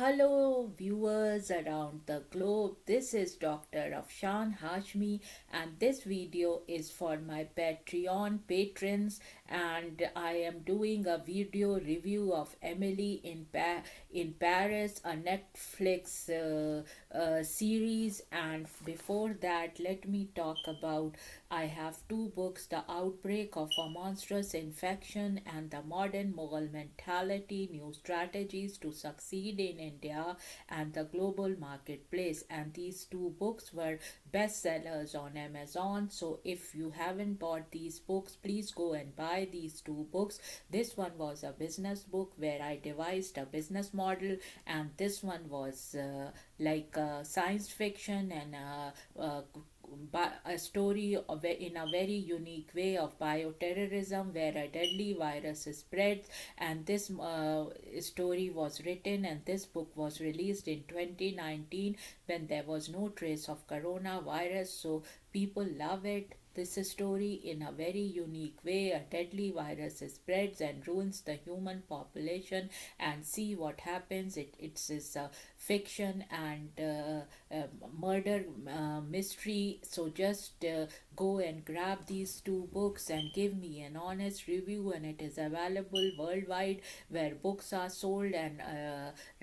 Hello, viewers around the globe. This is Dr. Afshan Hashmi, and this video is for my Patreon patrons. And I am doing a video review of Emily in Paris, a Netflix series. And before that, let me talk about I have two books: The Outbreak of a Monstrous Infection and The Modern Mughal Mentality, New Strategies to Succeed in India and the Global Marketplace. And these two books were bestsellers on Amazon. So if you haven't bought these books, please go and buy these two books. This one was a business book where I devised a business model, and this one was like science fiction and a story in a very unique way of bioterrorism where a deadly virus is spread. And this story was written, and this book was released in 2019 when there was no trace of coronavirus. So people love it. This story in a very unique way. A deadly virus spreads and ruins the human population, and see what happens. It's fiction and murder mystery. So just go and grab these two books and give me an honest review. And it is available worldwide where books are sold. And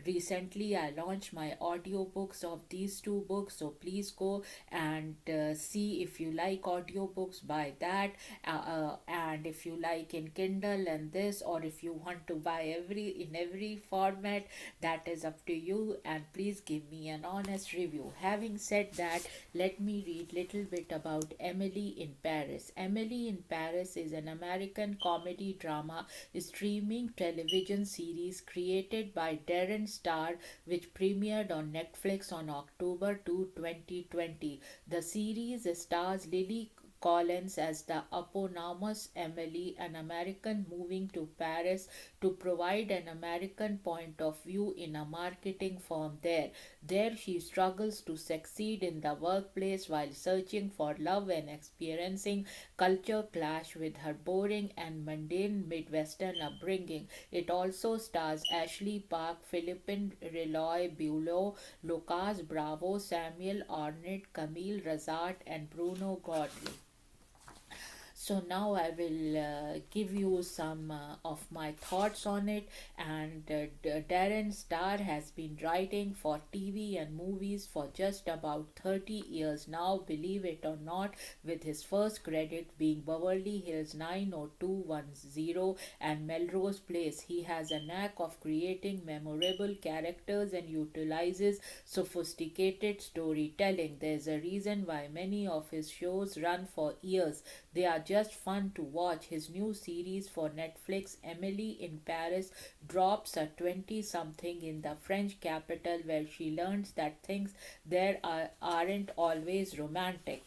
recently I launched my audiobooks of these two books. So please go and see if you like audiobooks, buy that. And if you like in Kindle and this, or if you want to buy every format, that is up to you. And please give me an honest review. Having said that, let me read little bit about Emily in Paris. Emily in Paris is an American comedy drama streaming television series created by Darren Star, which premiered on Netflix on October 2, 2020. The series stars Lily Collins as the eponymous Emily, an American moving to Paris to provide an American point of view in a marketing firm there. There, she struggles to succeed in the workplace while searching for love and experiencing culture clash with her boring and mundane Midwestern upbringing. It also stars Ashley Park, Philippine Reloy Bulow, Lucas Bravo, Samuel Arnett, Camille Razat, and Bruno Godley. So now I will give you some of my thoughts on it. And Darren Star has been writing for TV and movies for just about 30 years now, believe it or not, with his first credit being Beverly Hills 90210 and Melrose Place. He has a knack of creating memorable characters and utilizes sophisticated storytelling. There's a reason why many of his shows run for years. They are just fun to watch. His new series for Netflix, Emily in Paris, drops a 20 something in the French capital where she learns that things aren't always romantic.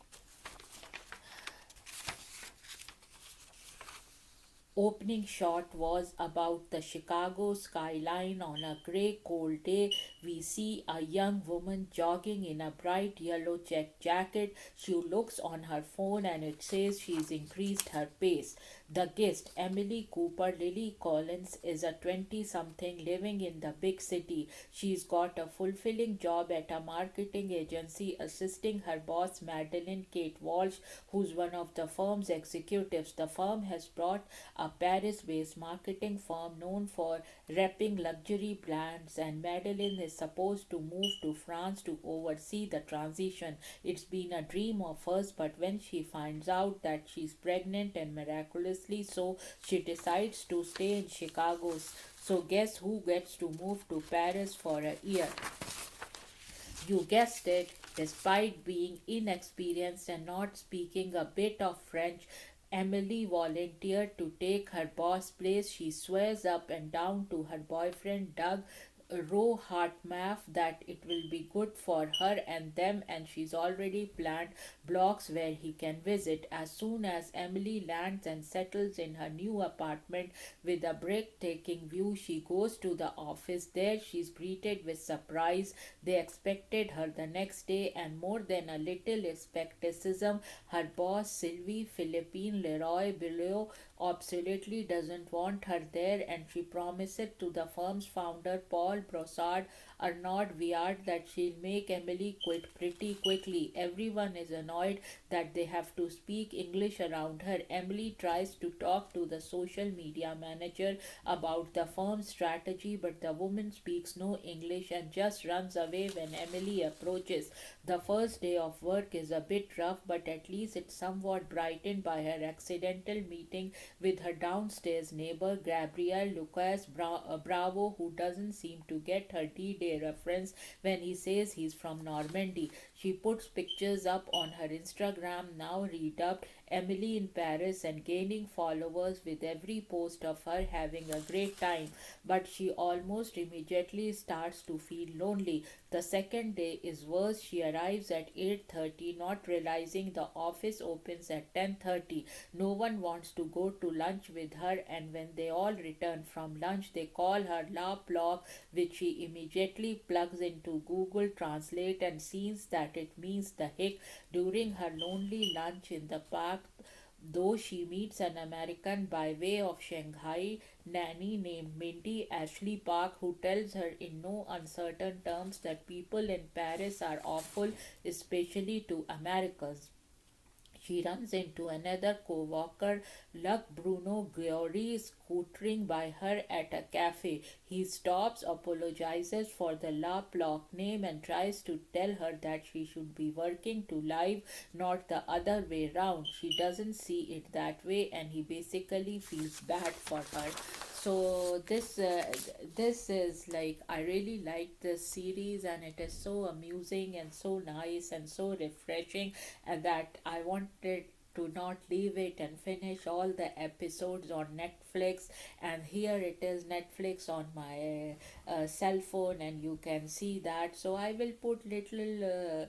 Opening shot was about the Chicago skyline. On a grey, cold day, we see a young woman jogging in a bright yellow check jacket. She looks on her phone and it says she's increased her pace. The guest, Emily Cooper Lily Collins, is a 20 something living in the big city. She's got a fulfilling job at a marketing agency assisting her boss, Madeline Kate Walsh, who's one of the firm's executives. The firm has brought a Paris based marketing firm known for repping luxury brands, and Madeline is supposed to move to France to oversee the transition. It's been a dream of hers, but when she finds out that she's pregnant, and miraculously so, she decides to stay in Chicago. So, guess who gets to move to Paris for a year? You guessed it. Despite being inexperienced and not speaking a bit of French, Emily volunteered to take her boss' place. She swears up and down to her boyfriend Doug Rohartmaff that it will be good for her and them, and she's already planned blocks where he can visit. As soon as Emily lands and settles in her new apartment with a breathtaking view, she goes to the office. There she's greeted with surprise. They expected her the next day, and more than a little skepticism. Her boss, Sylvie Philippine Leroy Below, absolutely doesn't want her there, and she promises to the firm's founder, Paul Brossard, Arnaud Viard, that she'll make Emily quit pretty quickly. Everyone is annoyed that they have to speak English around her. Emily tries to talk to the social media manager about the firm's strategy, but the woman speaks no English and just runs away when Emily approaches. The first day of work is a bit rough, but at least it's somewhat brightened by her accidental meeting with her downstairs neighbor, Gabriel Bravo, who doesn't seem to get her D-Day reference when he says he's from Normandy. She puts pictures up on her Instagram, now redubbed Emily in Paris, and gaining followers with every post of her having a great time. But she almost immediately starts to feel lonely. The second day is worse. She arrives at 8:30, not realizing the office opens at 10:30. No one wants to go to lunch with her, and when they all return from lunch, they call her La Block, which she immediately plugs into Google Translate and sees that it means the hick. During her lonely lunch in the park, though, she meets an American by way of Shanghai nanny named Mindy Ashley Park, who tells her in no uncertain terms that people in Paris are awful, especially to Americans. She runs into another co-worker, Luc Bruno Guiori, scootering by her at a cafe. He stops, apologizes for the La Block name, and tries to tell her that she should be working to live, not the other way round. She doesn't see it that way, and he basically feels bad for her. So this is like, I really like this series, and it is so amusing and so nice and so refreshing, and that I wanted to not leave it and finish all the episodes on Netflix. And here it is, Netflix on my cell phone, and you can see that. So I will put little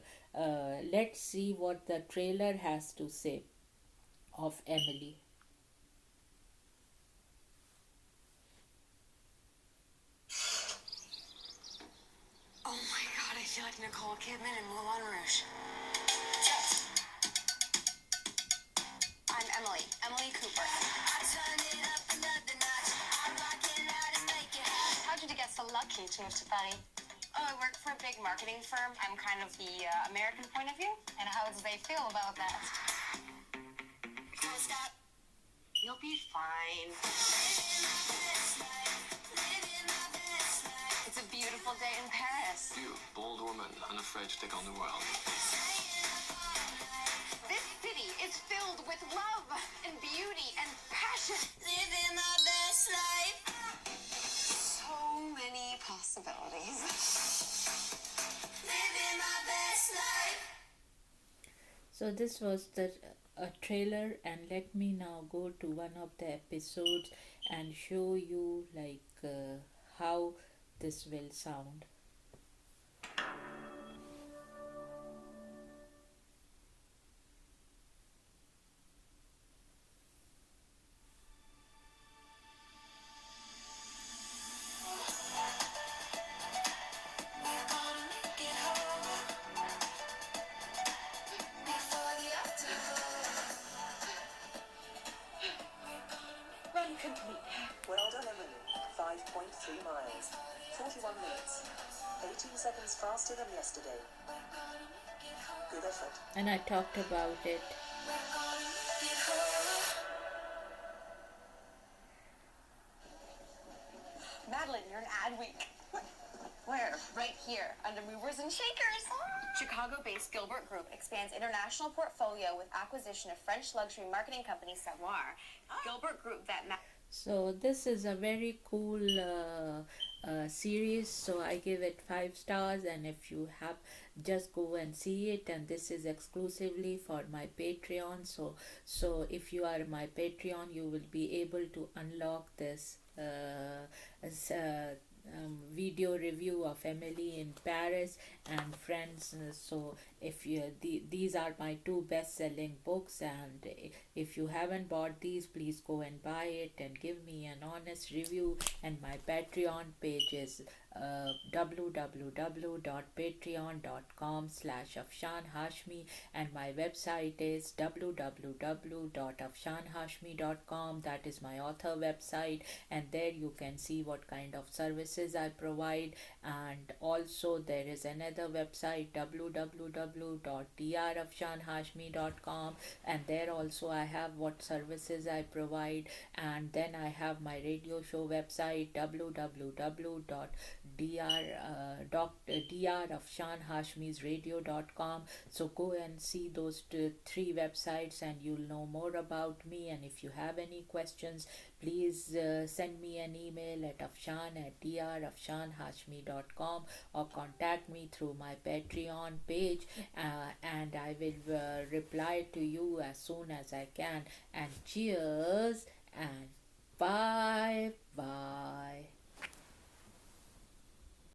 let's see what the trailer has to say of Emily. Oh my god, I feel like Nicole Kidman in Moulin Rouge. I'm Emily Cooper. How did you get so lucky to move to Paris? Oh, I work for a big marketing firm. I'm kind of the American point of view. And how do they feel about that? You'll be fine. It's a beautiful day in Paris. You, bold woman, unafraid to take on the world. This city is filled with love and beauty and passion. Living my best life. So many possibilities. Living my best life. So this was the a trailer, and let me now go to one of the episodes and show you how this will sound. Run complete. Well done, Emily. 5.3 miles. 41 minutes. 18 seconds faster than yesterday. Good effort. And I talked about it. Madeline, you're an ad week. Where? Right here, under Movers and Shakers. Chicago-based Gilbert Group expands international portfolio with acquisition of French luxury marketing company Savoir. Gilbert Group that... So this is a very cool series. So I give it 5 stars, and if you have, just go and see it. And this is exclusively for my Patreon. So if you are my Patreon, you will be able to unlock this video review of Emily in Paris and Friends. So if you these are my two best-selling books, and if you haven't bought these, please go and buy it and give me an honest review. And my Patreon page is www.patreon.com/Afshan Hashmi, and my website is www.afshanhashmi.com. That is my author website, and there you can see what kind of services I provide. And also there is another website, www.drafshanhashmi.com, and there also I have what services I provide. And then I have my radio show website, www.drafshanhashmisradio.com. So go and see those three websites and you'll know more about me. And if you have any questions, please send me an email at afshan@drafshanhashmi.com, or contact me through my Patreon page, and I will reply to you as soon as I can. And cheers and bye bye.